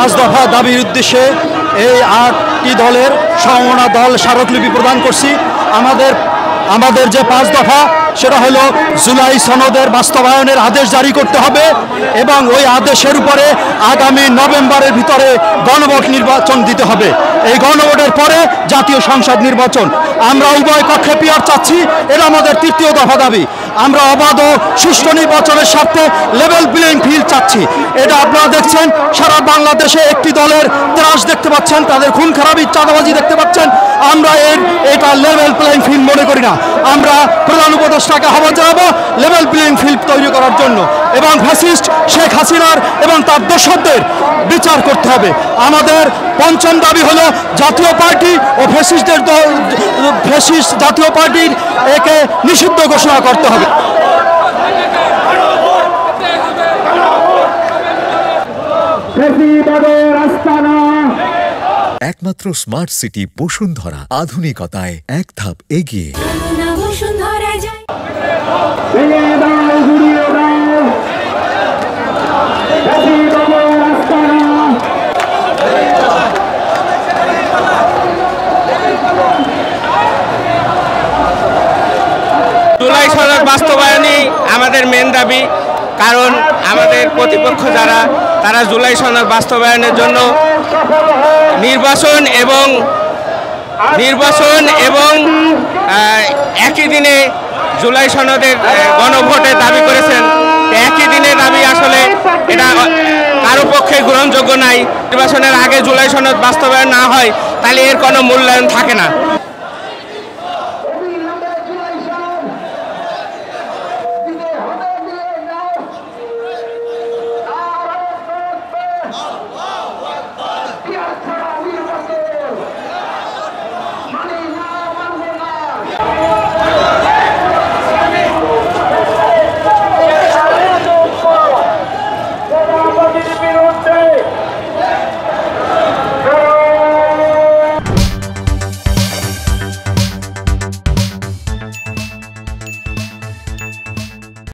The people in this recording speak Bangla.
5 দফা দাবির উদ্দেশ্যে এই 8টি দলের সমমনা দল স্মারকলিপি প্রদান করছি। আমাদের যে 5 দফা সেটা হলো জুলাই সনদের বাস্তবায়নের আদেশ জারি করতে হবে এবং ওই আদেশের উপরে আগামী নভেম্বরের ভিতরে গণভোট নির্বাচন দিতে হবে। এই গণভোটের পরে জাতীয় সংসদ নির্বাচন। আমরা উভয় পক্ষে পিয়ার চাচ্ছি, এটা আমাদের 3য় দফা দাবি। আমরা অবাধ ও সুষ্ঠু নির্বাচনের স্বার্থে লেভেল প্লেইং ফিল্ড চাচ্ছি। এটা আপনারা দেখছেন সারা বাংলাদেশে একটি দলের ত্রাস দেখতে পাচ্ছেন, তাদের খুন খারাপি চাঁদাবাজি দেখতে পাচ্ছেন। আমরা এটা লেভেল প্লেইং ফিল্ড মনে করি না। আমরা প্রধান উপদেষ্টাকে আহ্বান জানাবো লেভেল প্লেইং ফিল্ড তৈরি করার জন্য এবং ফ্যাসিস্ট শেখ হাসিনার এবং তার দোসরদের বিচার করতে হবে। আমাদের 5ম দাবি হলো জাতীয় পার্টি ও ফ্যাসিস্ট জাতীয় পার্টির একে নিষিদ্ধ ঘোষণা করতে হবে। একমাত্র স্মার্ট সিটি বসুন্ধরা, আধুনিকতায় এক ধাপ এগিয়ে। জুলাই সনদ বাস্তবায়নই আমাদের মেন দাবি, কারণ আমাদের প্রতিপক্ষ তারা জুলাই সনদ বাস্তবায়নের জন্য নির্বাচন এবং একই দিনে জুলাই সনদের গণভোটের দাবি করেছেন। একই দিনে দাবি আসলে এটা কারো পক্ষে গ্রহণযোগ্য নাই। নির্বাচনের আগে জুলাই সনদ বাস্তবায়ন না হয় তাহলে এর কোনো মূল্যায়ন থাকে না।